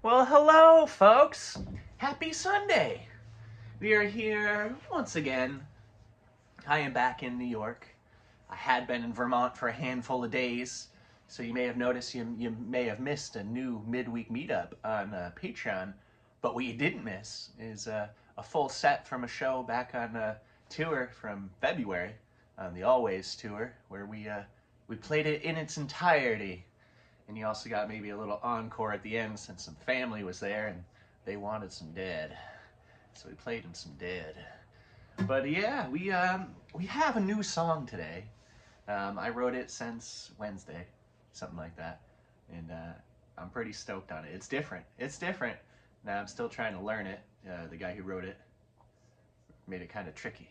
Well, hello, folks. Happy Sunday. We are here once again. I am back in New York. I had been in Vermont for a handful of days, so you may have noticed you may have missed a new midweek meetup on Patreon. But what you didn't miss is a full set from a show back on tour from February, on the Always tour, where we played it in its entirety. And you also got maybe a little encore at the end since some family was there and they wanted some Dead. So we played them some Dead. But yeah, we have a new song today. I wrote it since Wednesday, something like that. And I'm pretty stoked on it. It's different. It's different. Now I'm still trying to learn it. The guy who wrote it made it kind of tricky.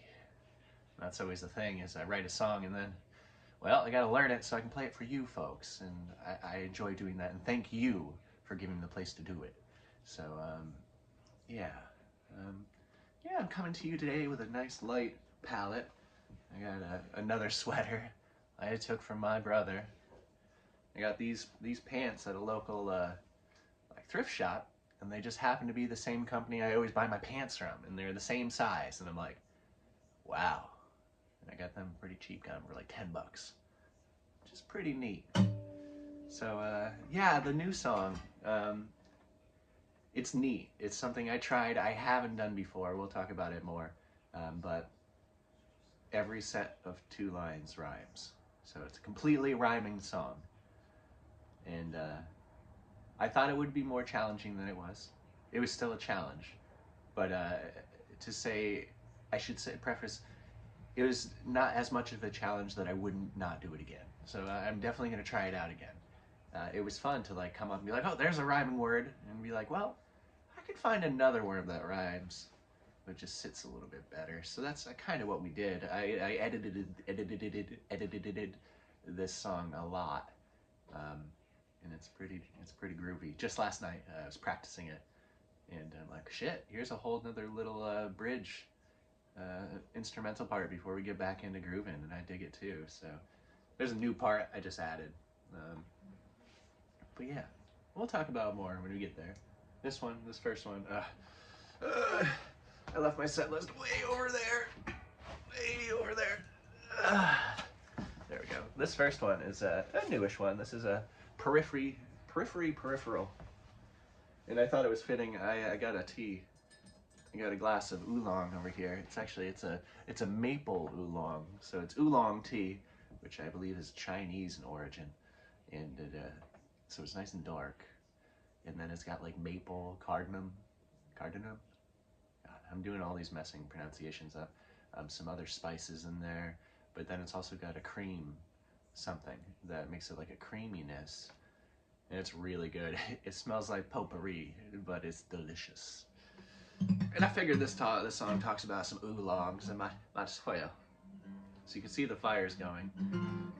That's always the thing, is I write a song and then, well, I gotta learn it so I can play it for you folks, and I enjoy doing that, and thank you for giving me the place to do it. So, yeah, I'm coming to you today with a nice light palette. I got another sweater I took from my brother. I got these pants at a local like thrift shop, and they just happen to be the same company I always buy my pants from, and they're the same size, and I'm like, wow. I got them pretty cheap, got them for like $10, which is pretty neat. So yeah, the new song, it's neat. It's something I tried, I haven't done before. We'll talk about it more, but every set of 2 lines rhymes. So it's a completely rhyming song. And I thought it would be more challenging than it was. It was still a challenge, but I should say, preface, it was not as much of a challenge that I wouldn't not do it again. So I'm definitely going to try it out again. It was fun to like come up and be like, oh, there's a rhyming word, and be like, well, I could find another word that rhymes, but just sits a little bit better. So that's kind of what we did. I edited this song a lot, and it's pretty groovy. Just last night I was practicing it, and I'm like, shit, here's a whole nother little bridge. Instrumental part before we get back into grooving, and I dig it too. So there's a new part I just added, but yeah, we'll talk about more when we get there. This first one, I left my set list way over there, there we go. This first one is a newish one. This is a peripheral, and I thought it was fitting. I got a tea. I got a glass of oolong over here. It's a maple oolong, so it's oolong tea, which I believe is Chinese in origin, and so it's nice and dark, and then it's got like maple cardamom. God, I'm doing all these messing pronunciations up. Some other spices in there, but then it's also got a cream something that makes it like a creaminess, and it's really good. It smells like potpourri, but it's delicious. And I figured this song talks about some oolongs and my soil. So you can see the fire's going.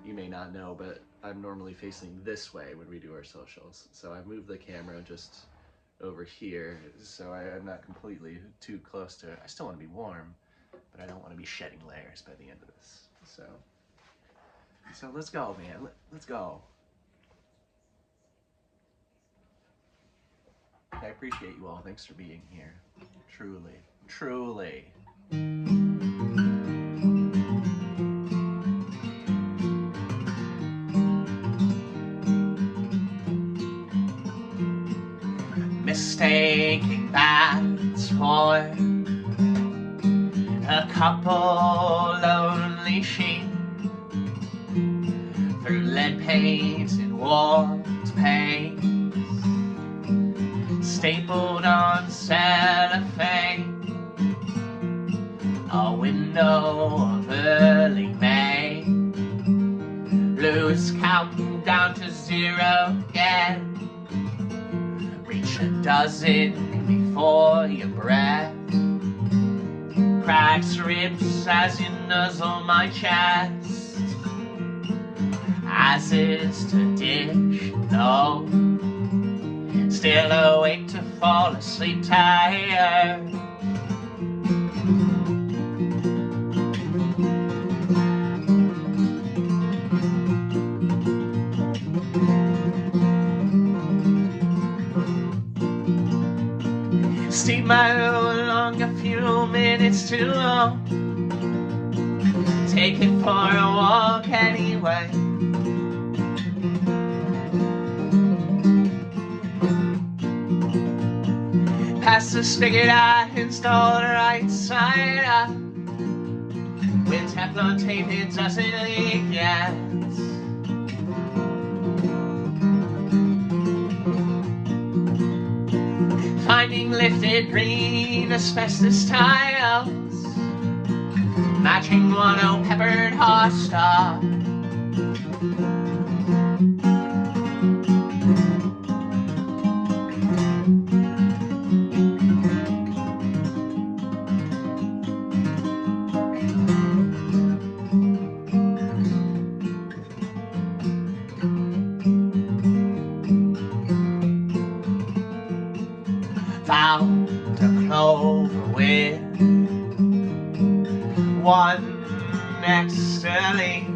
You may not know, but I'm normally facing this way when we do our socials. So I've moved the camera just over here, so I'm not completely too close to it. I still want to be warm, but I don't want to be shedding layers by the end of this. So let's go, man. Let's go. I appreciate you all. Thanks for being here. Truly. Mistaking bats for a couple lonely sheep through lead-painted walls, panes stapled on cellophane, a window of early May, blues counting down to 0 again, reach a dozen before your breath, cracks ribs as you nuzzle my chest, as is to dish though, still awake to fall asleep tired. Steam might go along a few minutes too long. Take it for a walk anyway. Past the spigot I installed right side up. With Teflon tape it doesn't leak yet. Finding lifted green asbestos tiles, matching guano peppered hosta. Found a clover with one extra leaf.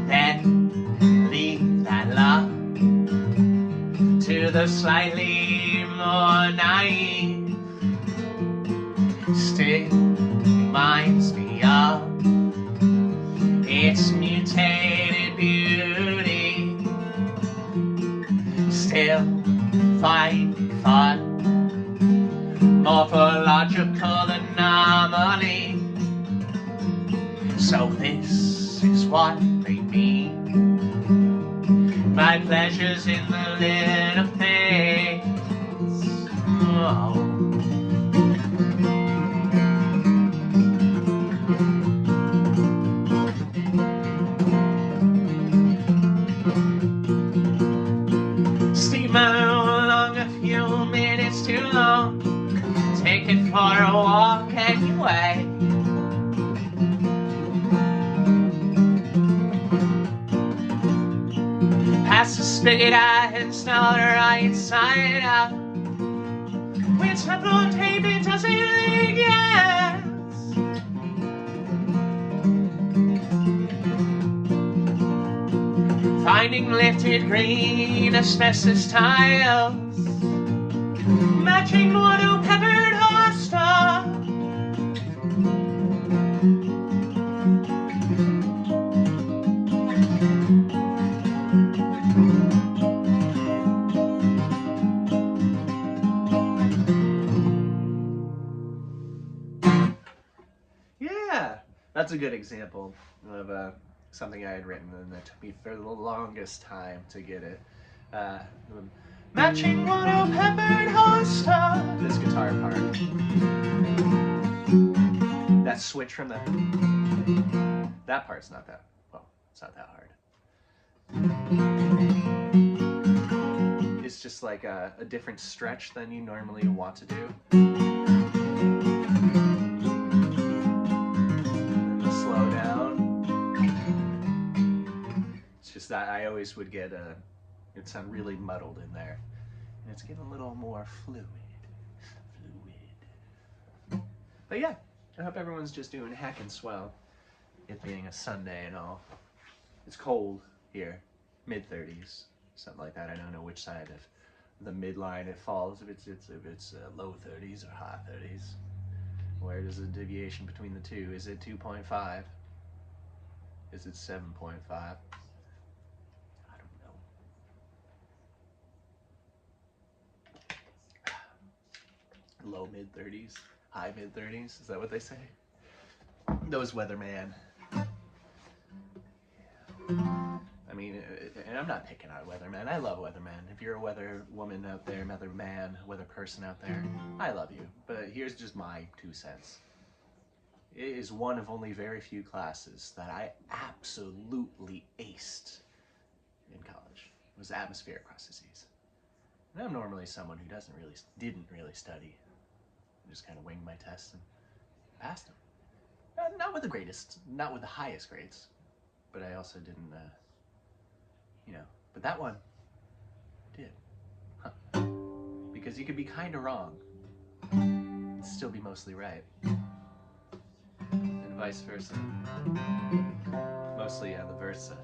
Then leave that love to the slightly more naive. Still reminds me of its mutated beauty. Still find fun, morphological anomaly. So this is what they mean, my pleasures in the little things. Oh. Too long, take it for a walk anyway. Past the spigot I installed right side up. With Teflon tape it doesn't leak yet. Finding lifted green asbestos tiles, matching guano peppered hosta. Yeah, that's a good example of something I had written and that took me for the longest time to get it. Matching guano peppered hosta. This guitar part. That switch from that part's not that, well, it's not that hard. It's just like a different stretch than you normally want to do. And the slow down. It's just that I always would get it'd sound really muddled in there. And it's getting a little more fluid. But yeah, I hope everyone's just doing heckin' swell. It being a Sunday and all. It's cold here, mid-30s, something like that. I don't know which side of the midline it falls, if it's low 30s or high 30s. Where does the deviation between the two? Is it 2.5? Is it 7.5? Low mid-30s, high mid-30s, is that what they say? Those weatherman. I mean, and I'm not picking on weatherman. I love weatherman. If you're a weather woman out there, weather man, weather person out there, I love you. But here's just my 2 cents. It is one of only very few classes that I absolutely aced in college. It was atmospheric processes. And I'm normally someone who didn't really study. I just kind of winged my tests and passed them. Not with the greatest, not with the highest grades, but I also didn't, but that one did. Huh. Because you could be kind of wrong and still be mostly right. And vice versa. Mostly, the versa.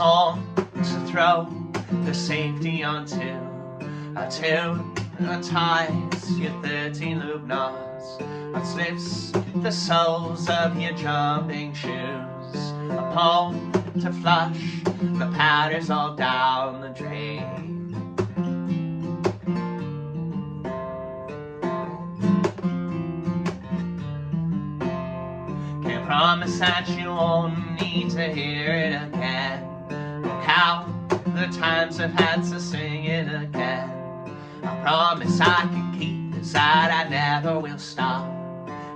song to throw the safety onto. A tune that ties your 13 loop knots, that slips the soles of your jumping shoes. A poem to flush the powders all down the drain. Can't promise that you won't need to hear it again. Don't count the times I've had to sing it again. I promise I can keep this out, I never will stop.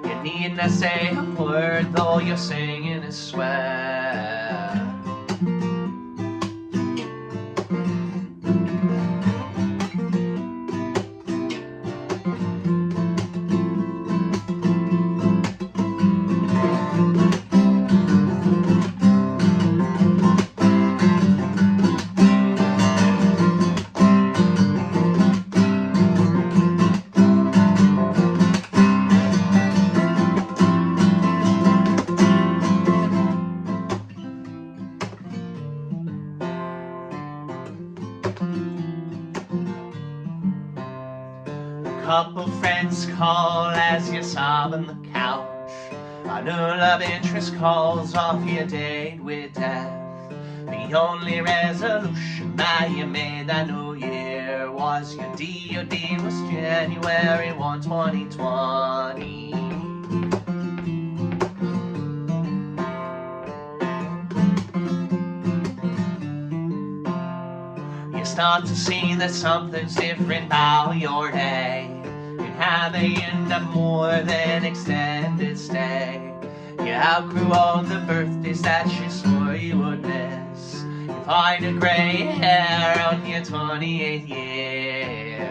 You needn't say a word, though you're singing a swear. Couple friends call as you sob on the couch. A new love interest calls off your date with death. The only resolution that you made that new year was your DOD was January 1, 2020. You start to see that something's different about your day. How they end up more than extended stay. You outgrew all the birthdays that you swore you would miss. You find a gray hair on your 28th year.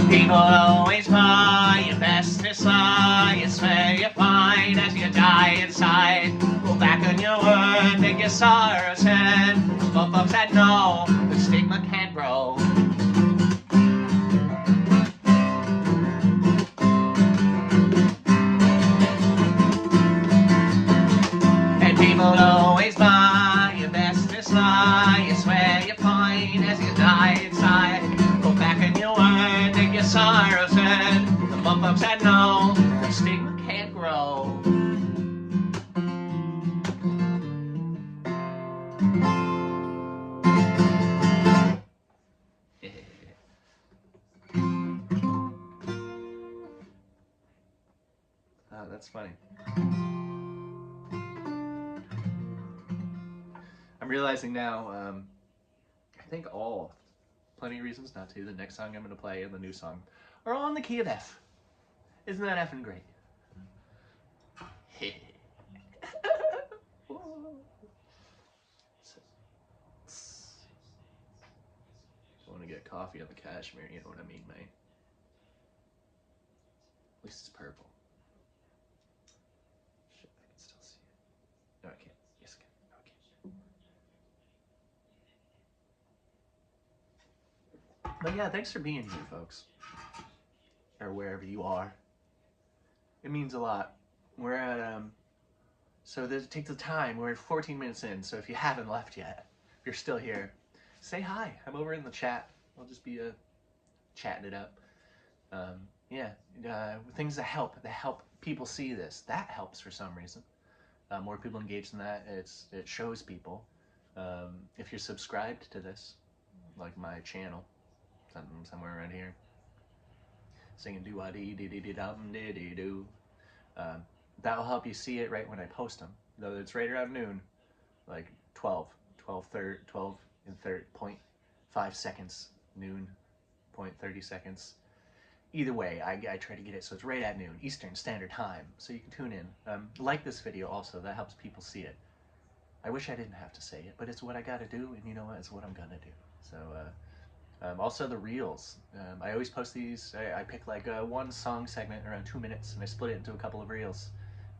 People always buy your bestest lie. You swear you're fine as you die inside. Go back on your word, make your sorrows end. But folks that know the stigma can't grow. And people always buy your bestest lie. You swear you're fine as you die inside. Go back on your word, make your sorrows end. The folks that know the stigma can't grow. Oh, that's funny. I'm realizing now, I think Plenty of Reasons Not To, the next song I'm going to play and the new song, are all in the key of F. Isn't that effing great? I want to get coffee on the cashmere, you know what I mean, mate? At least it's purple. Shit, I can still see it. No, I can't. Yes, I can. No, I can't. But yeah, thanks for being here, folks. Or wherever you are. It means a lot. We're at, so take the time. We're 14 minutes in, so if you haven't left yet, if you're still here, say hi. I'm over in the chat. I'll just be chatting it up. Things that help people see this. That helps for some reason. More people engaged in that, it shows people. If you're subscribed to this, like my channel, somewhere around here, singing do-a-dee-dee-dee-dum-dee-dee-doo, that'll help you see it right when I post them. Though it's right around noon, like 12 and 0.5 seconds, noon, 0.30 seconds. Either way, I try to get it so it's right at noon, Eastern Standard Time, so you can tune in. Like this video also, that helps people see it. I wish I didn't have to say it, but it's what I gotta do, and you know what, it's what I'm gonna do. So, Also the reels. I always post these. I pick like one song segment around 2 minutes, and I split it into a couple of reels.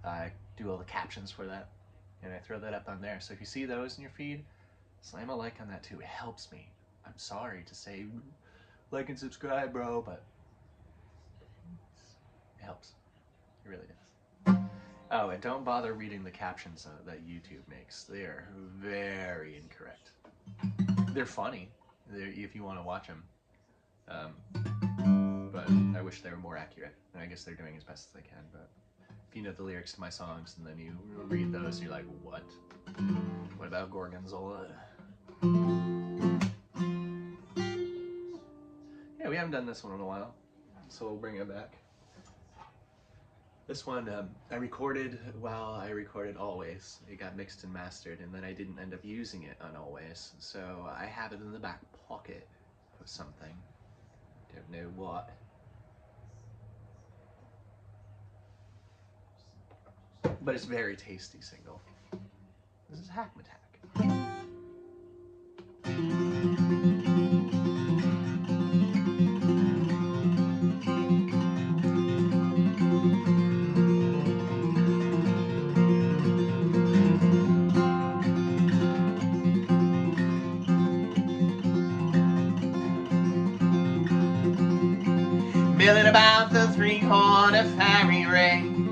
I do all the captions for that, and I throw that up on there. So if you see those in your feed, slam a like on that too. It helps me. I'm sorry to say like and subscribe, bro, but it helps. It really does. Oh, and don't bother reading the captions that YouTube makes. They are very incorrect. They're funny if you want to watch them, but I wish they were more accurate. And I guess they're doing as best as they can. But if you know the lyrics to my songs and then you read those, you're like, what? What about Gorgonzola? Yeah, we haven't done this one in a while, so we'll bring it back. This one I recorded while I recorded Always. It got mixed and mastered, and then I didn't end up using it on Always, so I have it in the back pocket of something. Don't know what. But it's a very tasty single. This is Hackmatack. Milling about the three-corner fairy ring,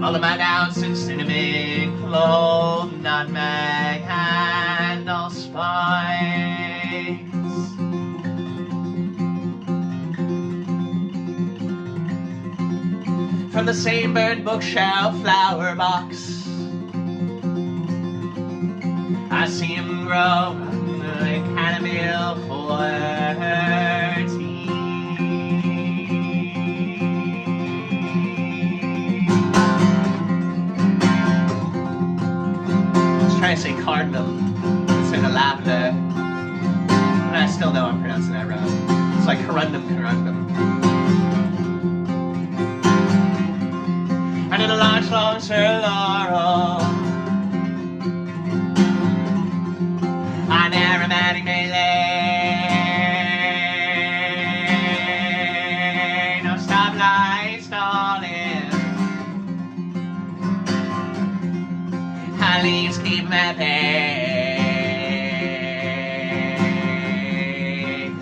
all of my doubts and cinnamon, clove, nutmeg, and allspice. From the same bird bookshelf flower box, I see him grow in chamomile for tea. Trying to say cardinal instead of lavender, and I still know I'm pronouncing that wrong. It's like corundum. I did a large long Sir Laurel, an aromatic melee, no stoplight stalling. At least keep my pay.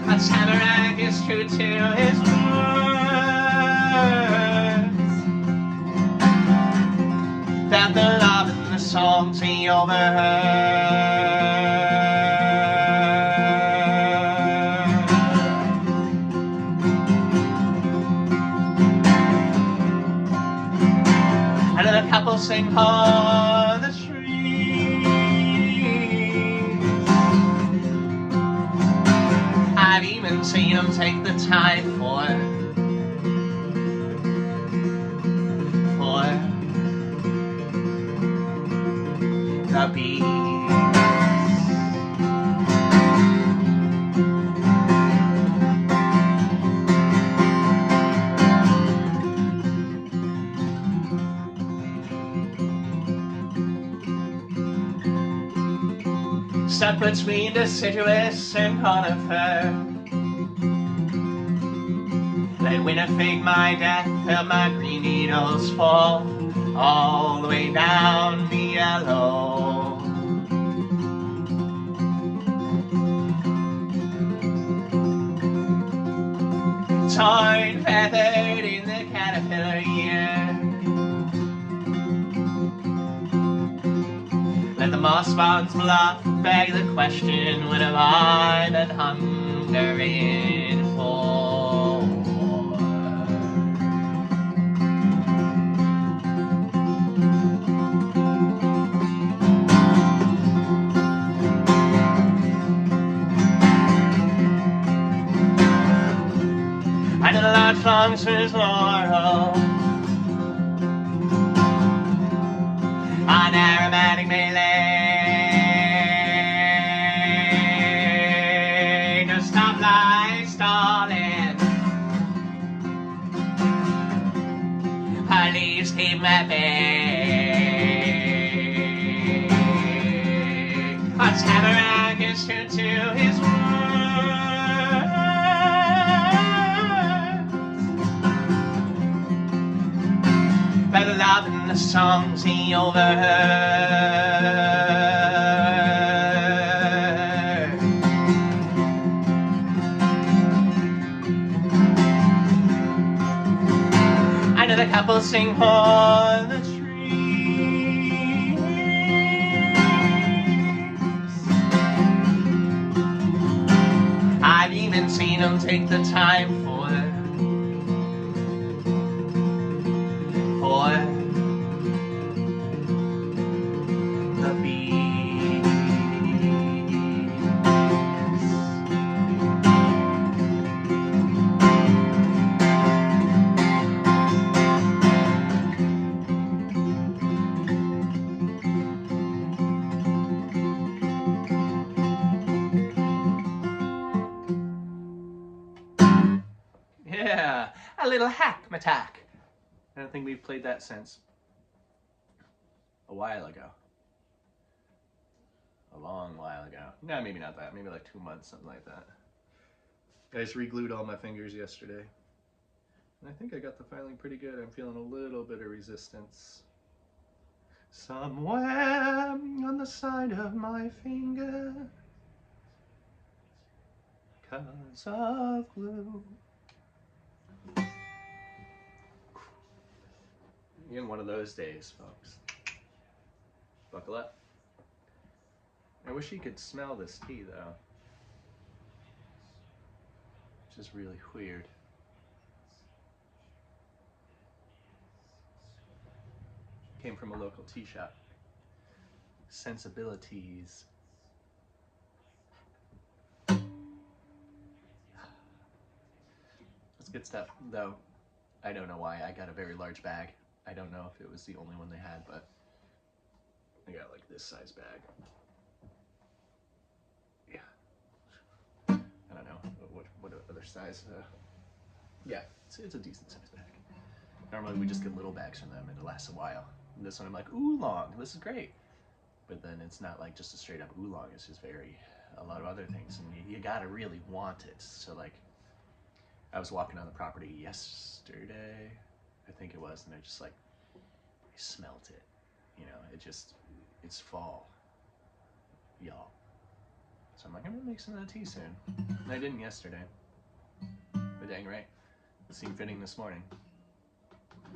A tamarack is true to his words, that the love and the songs he overheard. And then a couple sing on the street. I've even seen them take the time for the beats. Stuck between deciduous and conifer, let winter fade my death, and my green needles fall all the way down the yellow. Torn, feathered in the caterpillar year, let the moss bogs bluff, beg the question, what have I been hungering for? I did a large long Sir Laurel, an aromatic melee, no stoplight stalling. At least keep my pay. tamarack is true to his word. Fell in love in the songs he overheard. I know the couple sing for the trees. I've even seen them take the time for the bees. Yeah, a little hackmatack. I don't think we've played that since a while ago. A long while ago. No, maybe not that. Maybe like 2 months, something like that. I just re-glued all my fingers yesterday. And I think I got the filing pretty good. I'm feeling a little bit of resistance. Somewhere on the side of my finger, 'cause of glue. In one of those days, folks. Buckle up. I wish you could smell this tea, though. Which is really weird. Came from a local tea shop. Sensibilities. It's good stuff, though. I don't know why. I got a very large bag. I don't know if it was the only one they had, but I got like this size bag. Yeah. I don't know what other size. Yeah, it's a decent size bag. Normally we just get little bags from them and it lasts a while. And this one I'm like, oolong, this is great. But then it's not like just a straight up oolong, it's just a lot of other things. And you gotta really want it. So like, I was walking on the property yesterday, I think it was, and I just like, I smelt it. You know, it's fall, y'all. So I'm like, I'm gonna make some of that tea soon. And I didn't yesterday. But dang right, it seemed fitting this morning.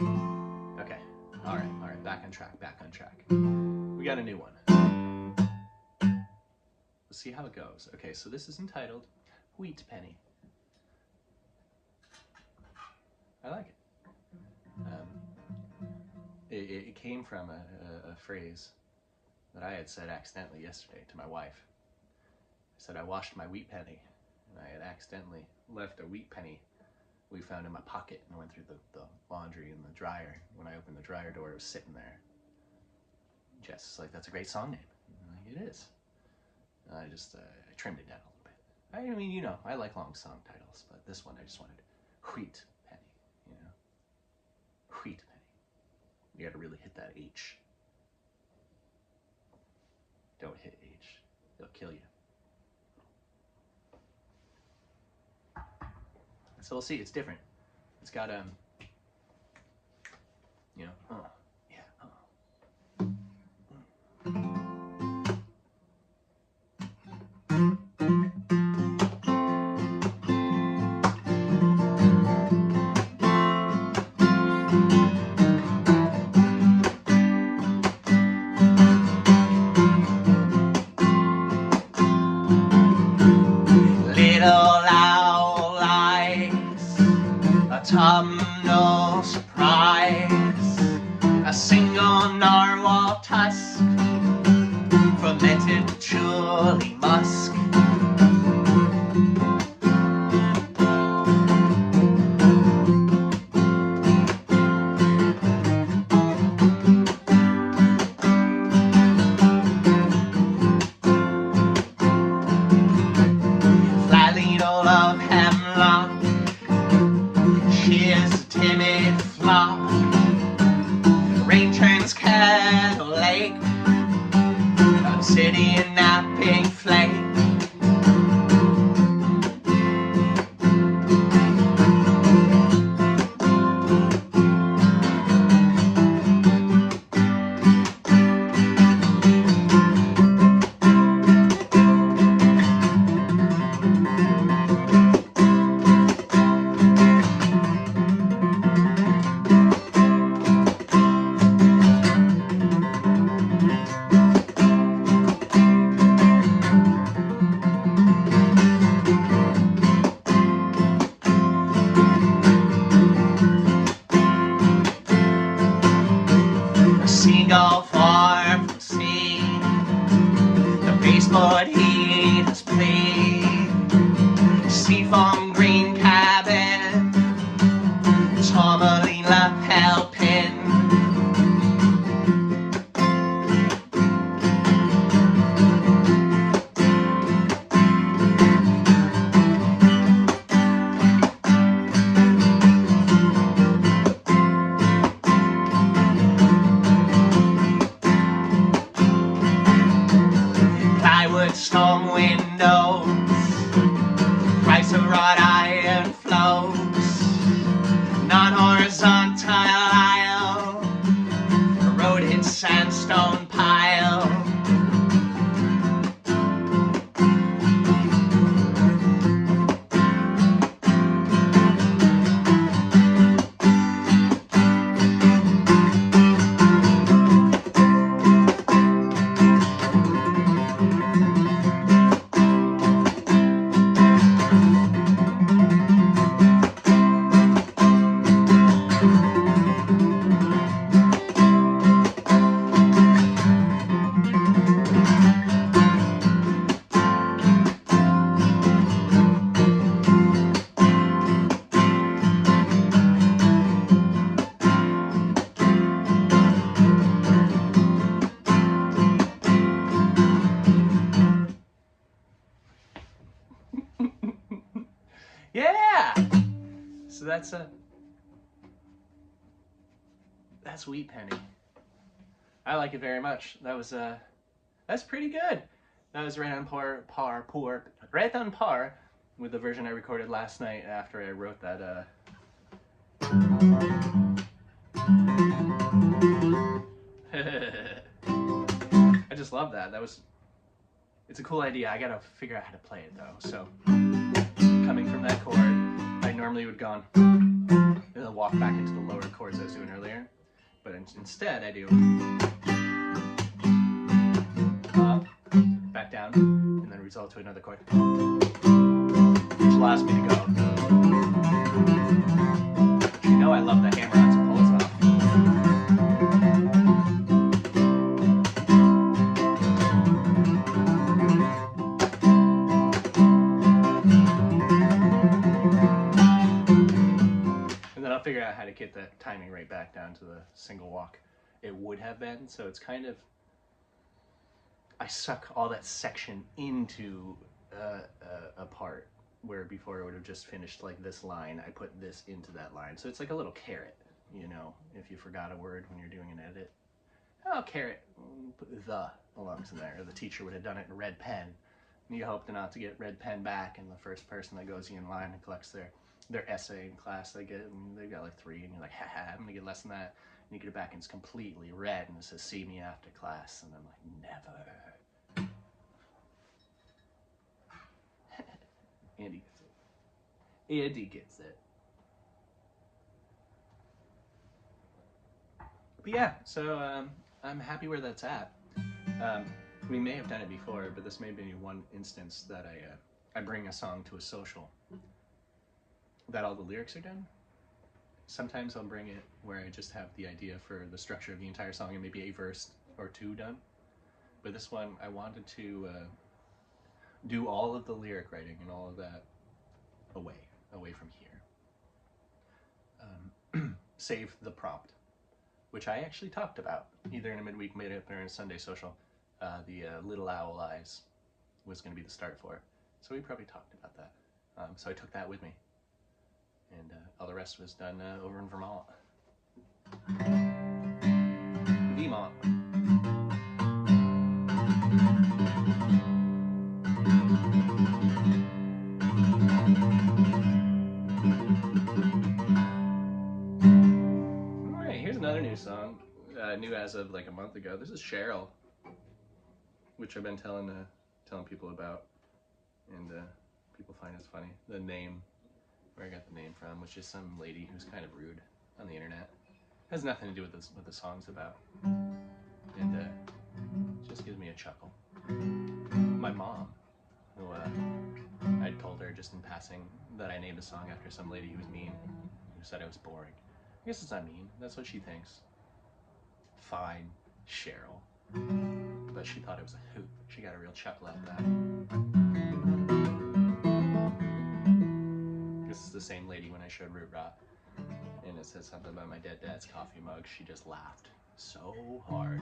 Okay, all right, back on track. We got a new one. Let's see how it goes. Okay, so this is entitled Wheat Penny. I like it. It came from a phrase that I had said accidentally yesterday to my wife. I said I washed my wheat penny, and I had accidentally left a wheat penny we found in my pocket, and I went through the laundry and the dryer. When I opened the dryer door, it was sitting there. Jess is like, that's a great song name. I'm like, it is. And I just I trimmed it down a little bit. I mean, you know, I like long song titles, but this one I just wanted Wheat Penny, you know? Wheat Penny. You gotta really hit that H. Don't hit H. It'll kill you. So we'll see, it's different. It's got, you know, yeah, little owl likes autumnal surprise. snapping flame. Seagull far from sea, the baseboard he has played. Seafoam green cabin, tourmaline lapel pin. Storm windows, price of wrought iron flows, non-horizontal aisle, eroded sandstone pile. Yeah! So that's Wheat Penny. I like it very much. That's pretty good. That was right on par with the version I recorded last night after I wrote that I just love that. It's a cool idea. I gotta figure out how to play it though. So coming from that chord, I normally would go on and then walk back into the lower chords I was doing earlier. But instead I do up, back down, and then resolve to another chord, which allows me to go. You know I love the hammer-ons and pulls off. And then I'll figure out how to get that timing right back down to the single walk it would have been. So it's kind of, I suck all that section into a part where before it would have just finished like this line, I put this into that line. So it's like a little carrot, you know, if you forgot a word when you're doing an edit. Oh, carrot, put the belongs in there. Or the teacher would have done it in red pen. And you hope to not to get red pen back, and the first person that goes in line and collects their essay in class, they got like 3, and you're like, haha, I'm gonna get less than that. And you get it back and it's completely red and it says, see me after class. And I'm like, never. Andy gets it. Andy gets it. But yeah, so I'm happy where that's at. We may have done it before, but this may be one instance that I bring a song to a social that all the lyrics are done. Sometimes I'll bring it where I just have the idea for the structure of the entire song and maybe a verse or 2 done. But this one, I wanted to do all of the lyric writing and all of that away from here. Save the prompt, which I actually talked about, either in a midweek meetup or in a Sunday social. The Little Owl Eyes was going to be the start for it. So we probably talked about that. So I took that with me. And all the rest was done over in Vermont. Vermont. Alright, here's another new song. New as of like a month ago. This is Cheryl, which I've been telling people about, and people find it's funny. The name, where I got the name from, which is some lady who's kind of rude on the internet. Has nothing to do with what the song's about, and just gives me a chuckle. My mom, who I told her just in passing that I named a song after some lady who was mean, who said I was boring. I guess it's not mean. That's what she thinks. Fine, Cheryl. But she thought it was a hoot. She got a real chuckle out of that. This is the same lady when I showed Root Rot, and it said something about my dead dad's coffee mug. She just laughed so hard.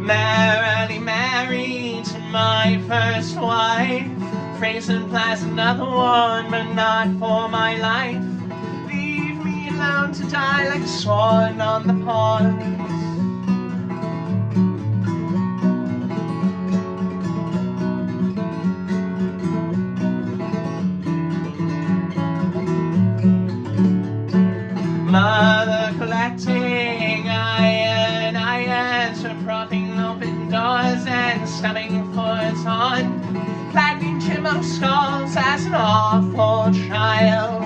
Merrily married to my first wife. Phrase implies another one, but not for my life. Leave me alone to die like a swan on the pond. Mother collecting irons for propping open doors and stubbing foot on, flagging chipmunk skulls as an awful child.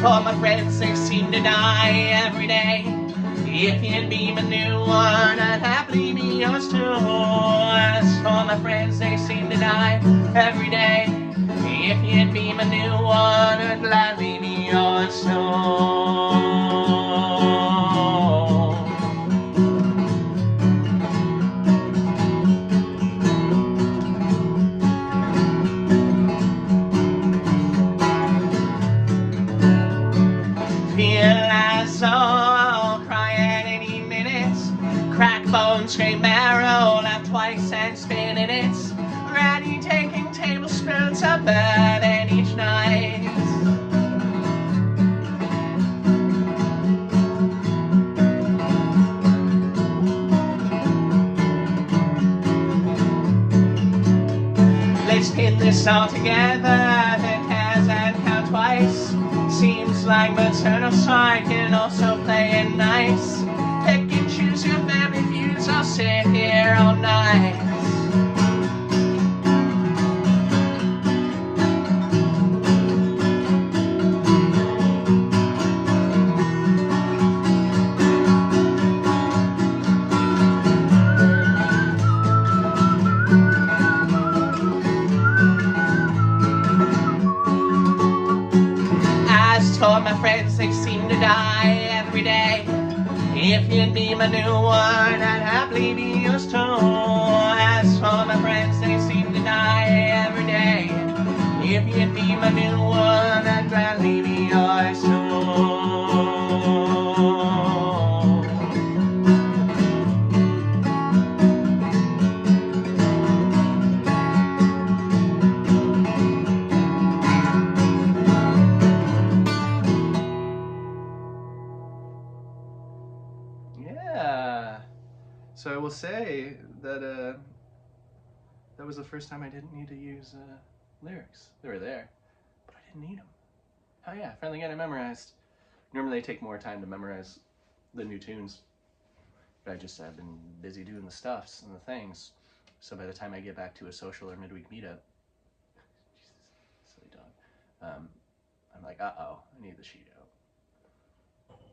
For my friends, they seem to die every day. If you'd be my new one, I'd happily be yours too. As for my friends, they seem to die every day. If you'd be my new one, I'd gladly be yours too. Scrape barrel, laugh twice and spin in it. Ready taking tablespoons of bourbon each night. Let's pin this all together, then has and count twice. Seems like maternal side can also play it nice. Pick and choose your family views, I'll sit here all night. As told my friends, they seem to die every day. If you'd be my new one, I'd happily be yours too. As for my friends, they seem to die every day. If you'd be my new one, I'd gladly be yours too. So I will say that that was the first time I didn't need to use lyrics. They were there, but I didn't need them. Oh yeah, finally got it memorized. Normally they take more time to memorize the new tunes, but I've been busy doing the stuffs and the things. So by the time I get back to a social or midweek meetup, Jesus, silly dog, I'm like, uh-oh, I need the sheet out.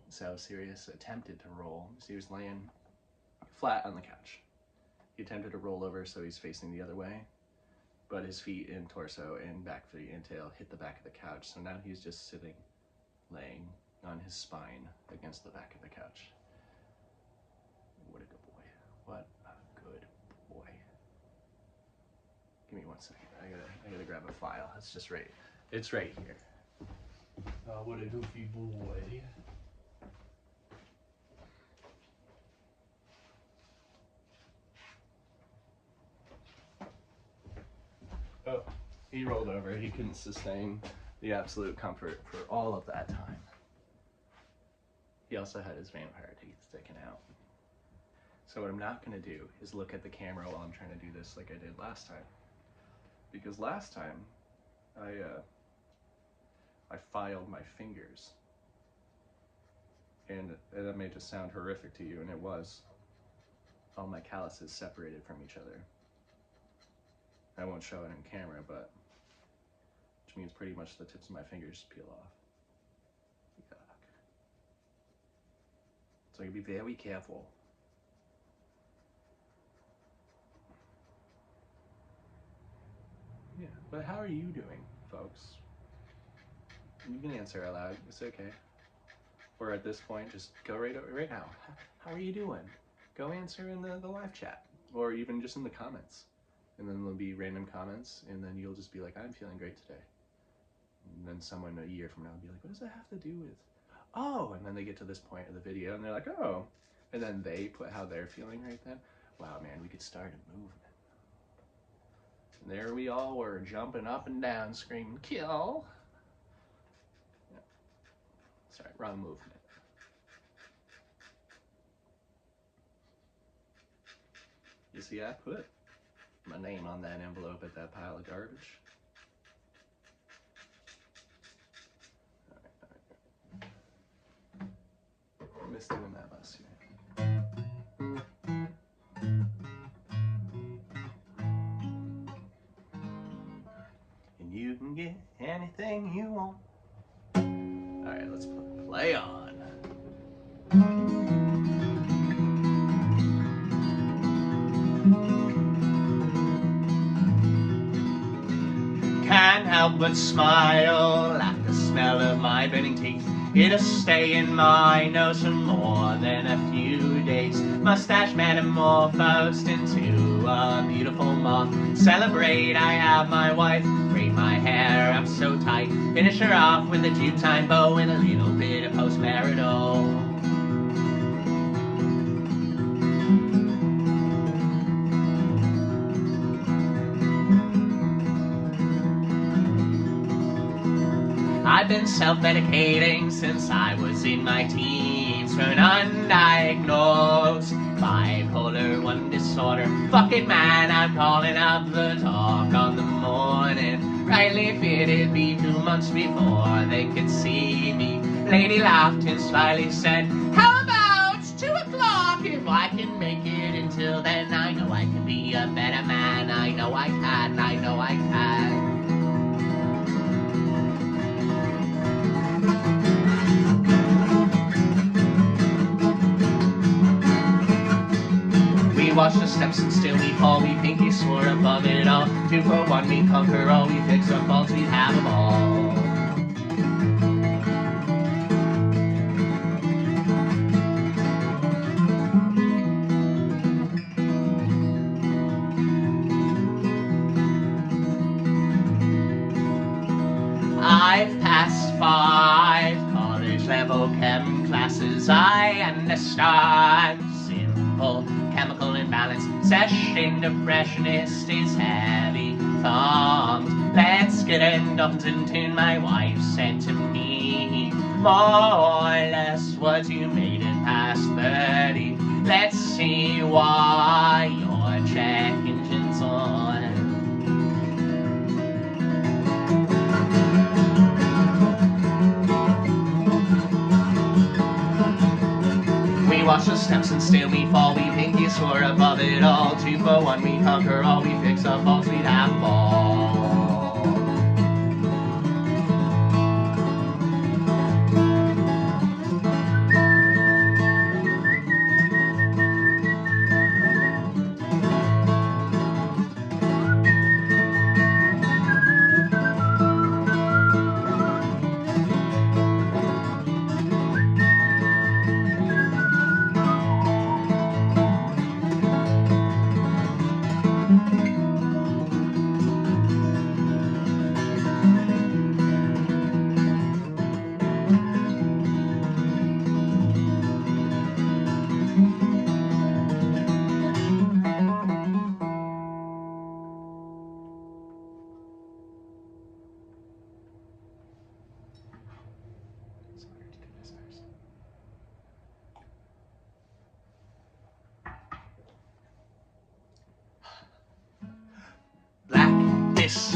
So Sirius attempted to roll. So he was laying flat on the couch. He attempted to roll over so he's facing the other way, but his feet and torso and back feet and tail hit the back of the couch. So now he's just sitting, laying on his spine against the back of the couch. What a good boy. What a good boy. Give me 1 second. I gotta grab a file. It's just right. It's right here. Oh, what a goofy boy. Oh, he rolled over. He couldn't sustain the absolute comfort for all of that time. He also had his vampire teeth sticking out. So what I'm not going to do is look at the camera while I'm trying to do this like I did last time. Because last time, I filed my fingers. And that may just sound horrific to you, and it was. All my calluses separated from each other. I won't show it on camera, but which means pretty much the tips of my fingers peel off. Yuck. So you be very careful. Yeah, but how are you doing, folks? You can answer aloud. It's okay. Or at this point, just go right now. How are you doing? Go answer in the live chat, or even just in the comments. And then there'll be random comments, and then you'll just be like, I'm feeling great today. And then someone a year from now will be like, what does that have to do with? Oh, and then they get to this point of the video, and they're like, oh. And then they put how they're feeling right then. Wow, man, we could start a movement. And there we all were, jumping up and down, screaming, kill. Yeah. Sorry, wrong movement. You see, I put my name on that envelope at that pile of garbage. All right. I missed doing that last year. And you can get anything you want. All right, let's put play on. Can't help but smile at the smell of my burning teeth. It'll stay in my nose for more than a few days. Mustache metamorphosed into a beautiful moth. Celebrate, I have my wife. Braid my hair up so tight. Finish her off with a Jute-time bow and a little bit of post-marital. I've been self-medicating since I was in my teens for an undiagnosed bipolar 1 disorder. Fuck it, man, I'm calling up the talk on the morning. Rightly fitted be 2 months before they could see me. Lady laughed and slyly said, how about 2 o'clock? If I can make it until then, I know I can be a better man. I know I can, I know I can. We watch the steps and still we fall. We pinky swore above it all. 2 for 1, we conquer all. We fix our faults, we have them all. I've passed 5 college-level chem classes. I understand simple chemical imbalance. Session depressionist is heavy thumbed. Let's get endorphins in tune, my wife said to me. More or less what you made it past 30. Let's see why your check engine's on. We watch the steps and still we fall. We pinky soar above it all. 2 for 1, we conquer all. We fix our faults, we'd have them all.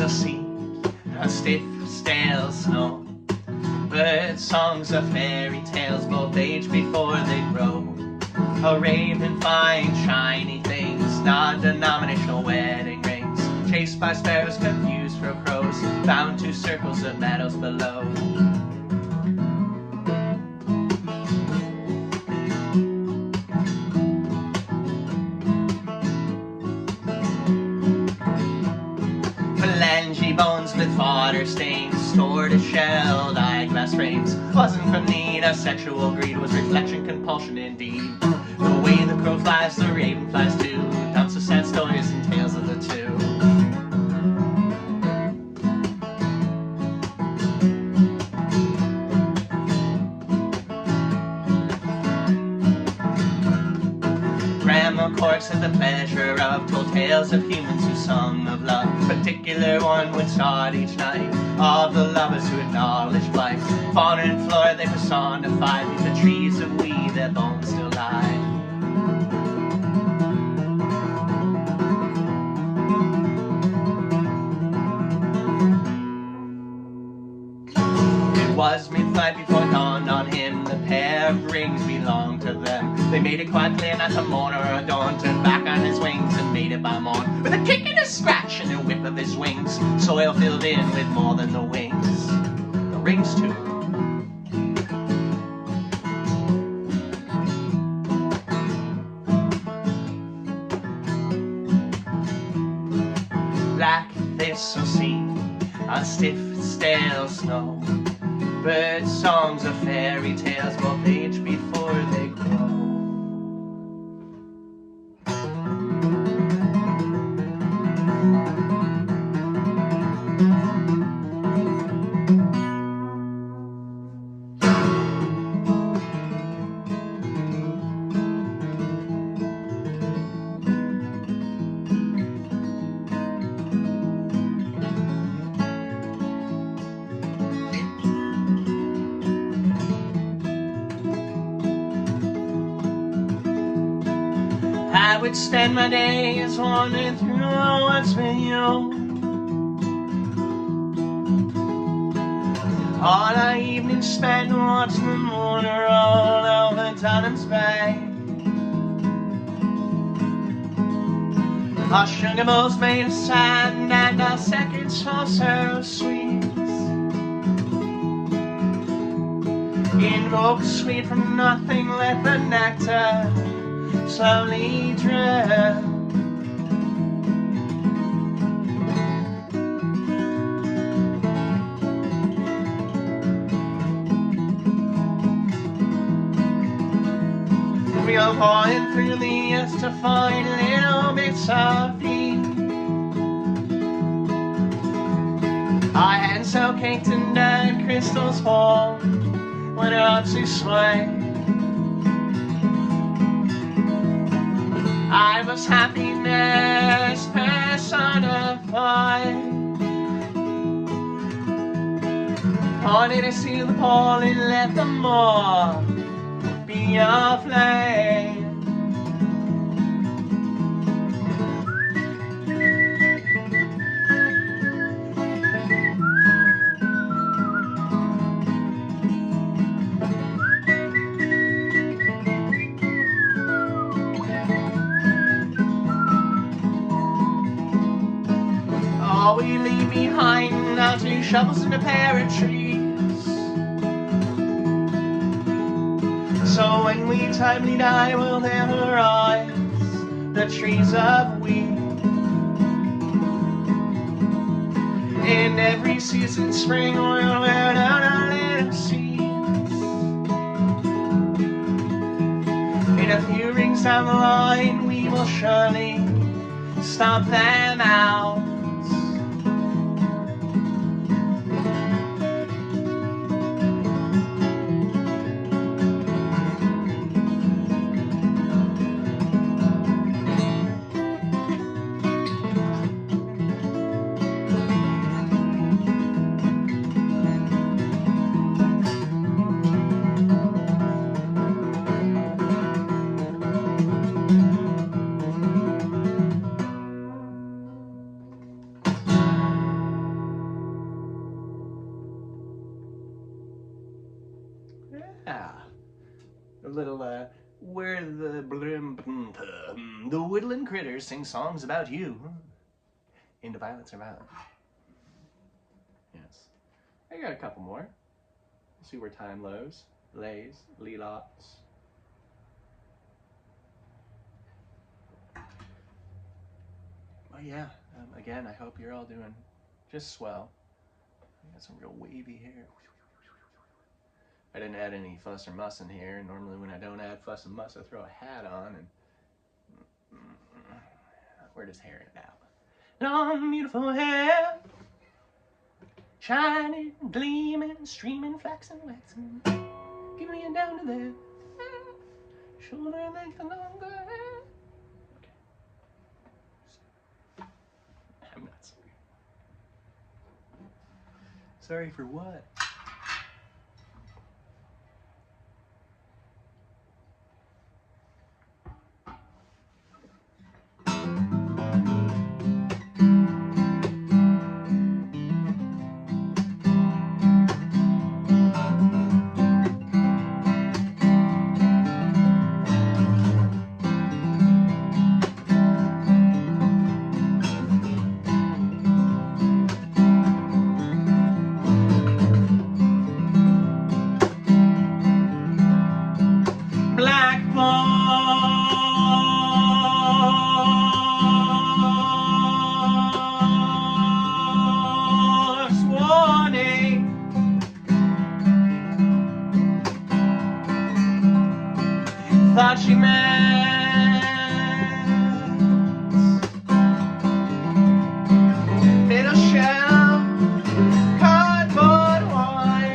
a sea, a stiff, stale snow. Bird songs are fairy tales, both age before they grow. A raven finds shiny things, non-denominational wedding rings. Chased by sparrows, confused for crows, found two circles of meadows below. Phalange bones with fodder stains, stored as shelled eyeglass frames. Wasn't from need of sexual greed, was reflection compulsion indeed. The way the crow flies, the raven flies too. Dumps of sad stories and tales of the two. Grandma Corks had the pleasure of told tales of humans who sung of love. Particular one would start each night of the lovers who acknowledged flight. Fauna and flora they personified, leave the trees of weed, their bones still lie. It was mid-flight before it dawned on him, the pair of rings belonged to them. They made it quite clear not to mourn or adorn, turned back on his wings and made it by morn. With a kick and a scratch and a whip of his wings, soil filled in with more than the wings, the rings too. Black thistle seed, a stiff, stale snow. Bird songs are fairy tales, both age before they grow. I would spend my days wandering through the woods with you. All our evenings spent watching the moon roll over Dunham's Bay. Our sugar bowls made of sand and our seconds so sweet. Invoke sweet from nothing, let the nectar slowly drip. We are going through the years to find little bits of peace. Our hands so caked in dead crystals fall when our arms do sway. I was happiness personified. Wanted to see the pole and let the more be aflame. All we leave behind are 2 shovels and a pair of trees. So when we timely die, we'll never rise the trees of wheat. In every season, spring, we'll wear down our little seeds. In a few rings down the line, we will surely stomp them out. Yeah. A little, where the woodland critters sing songs about you. Into violence or violence. Yes. I got a couple more. We'll see where time lays. Lelots. Well, yeah. Again, I hope you're all doing just swell. I got some real wavy hair. I didn't add any fuss or muss in here. Normally when I don't add fuss and muss, I throw a hat on and... Where does hair end out? Long, beautiful hair, shining, gleaming, streaming, flaxen, waxing. Give me it down to there. Shoulder length and longer hair. Okay. I'm not sorry. Sorry for what? Thought she meant little shell, cardboard wine.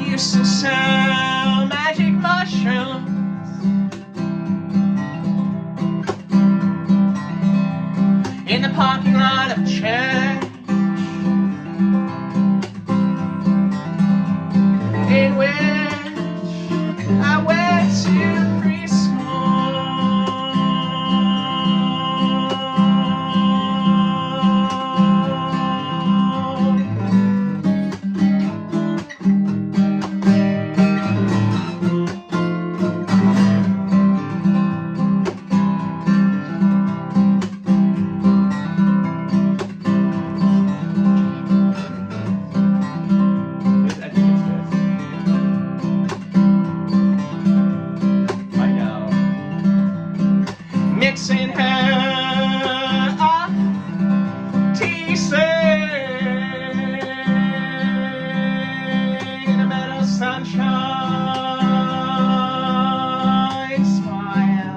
Used to sell magic mushrooms in the parking lot of church, in which I went to mixing her up tea-stain in a meadow sunshine smile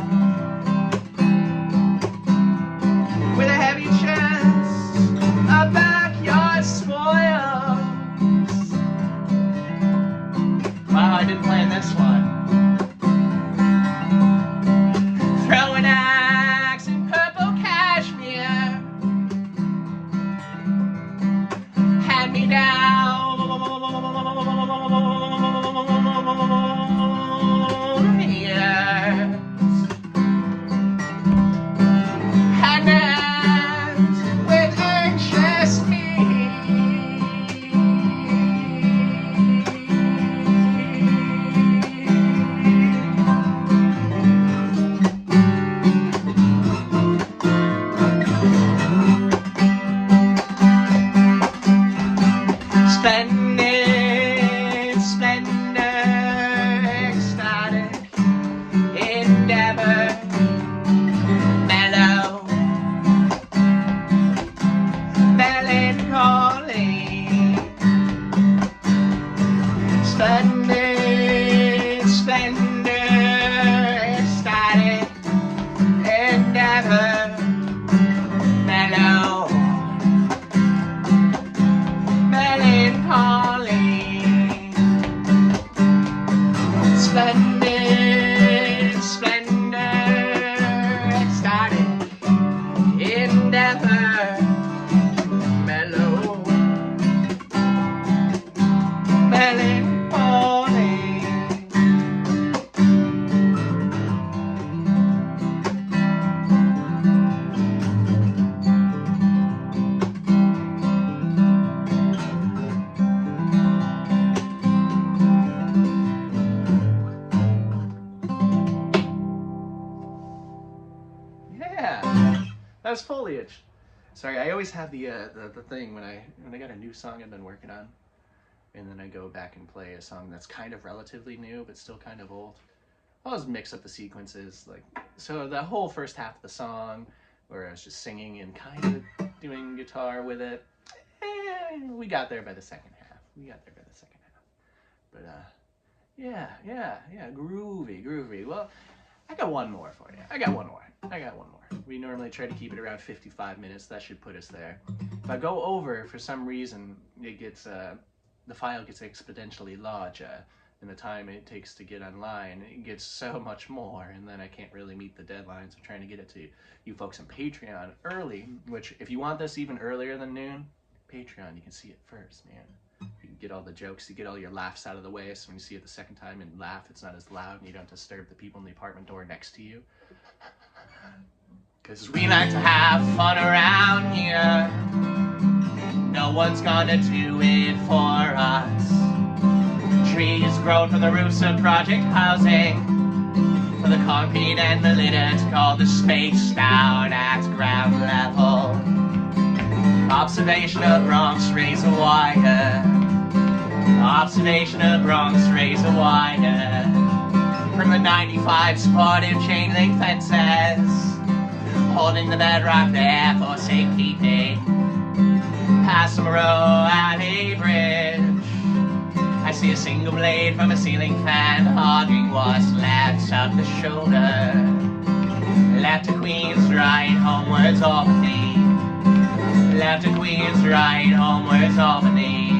with a heavy chest, a backyard spoils. Wow, I didn't plan this one. Throwing axe in purple cashmere, hand me down, yes. Hand hands with anxious me. Splendid, splendor, ecstatic, endeavor, mellow, melancholy. Splendid, splendor, ecstatic, endeavor, mellow, melancholy. Splendid, splendor, ecstatic, endeavor, mellow, melancholy. How's foliage? Sorry, I always have the thing when I got a new song I've been working on, and then I go back and play a song that's kind of relatively new but still kind of old. I'll just mix up the sequences, like, so the whole first half of the song where I was just singing and kind of doing guitar with it, we got there by the second half. But yeah, groovy. Well, I got one more for you. I got one more. We normally try to keep it around 55 minutes. That should put us there. If I go over, for some reason, it gets the file gets exponentially larger, and the time it takes to get online, it gets so much more, and then I can't really meet the deadlines of trying to get it to you folks on Patreon early, which, if you want this even earlier than noon, Patreon, you can see it first, man. You can get all the jokes, you get all your laughs out of the way, so when you see it the second time and laugh, it's not as loud, and you don't disturb the people in the apartment door next to you. Because we like to have fun around here. No one's gonna do it for us. Trees grown from the roofs of project housing, for the concrete and the litter to call the space down at ground level. Observation of Bronx razor wire. Observation of Bronx razor wire. From the 95 supportive chain link fences, holding the bedrock there for safekeeping. Past some row at a bridge, I see a single blade from a ceiling fan hogging what's left of the shoulder. Left to Queens, right homewards Albany. Left to Queens, right homewards Albany.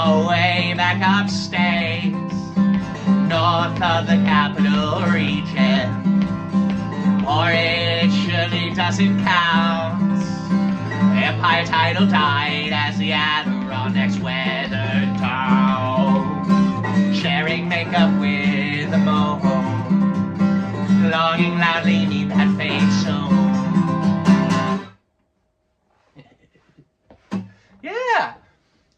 Away back upstate, north of the capital region, or it surely doesn't count. Empire title died as the Adirondacks weathered down, sharing makeup with the moon, longing loudly need that fade soon. Yeah.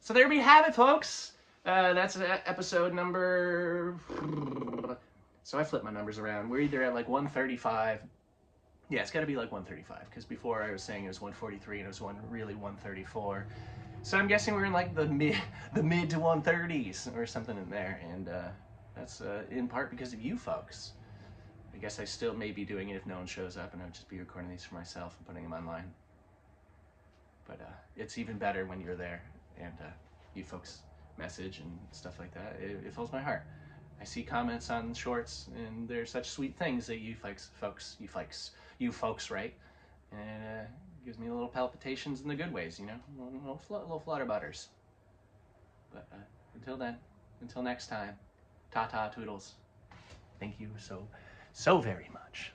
So there we have it, folks. That's episode number... So I flipped my numbers around. We're either at like 135. Yeah, it's got to be like 135, because before I was saying it was 143 and it was really 134. So I'm guessing we're in like the mid to 130s or something in there, and that's in part because of you folks. I guess I still may be doing it if no one shows up, and I'll just be recording these for myself and putting them online. But it's even better when you're there. And you folks message and stuff like that. It fills my heart. I see comments on shorts, and they're such sweet things that you folks write, and gives me little palpitations in the good ways, you know, little flutter butters. But until then, until next time, ta-ta toodles. Thank you so very much.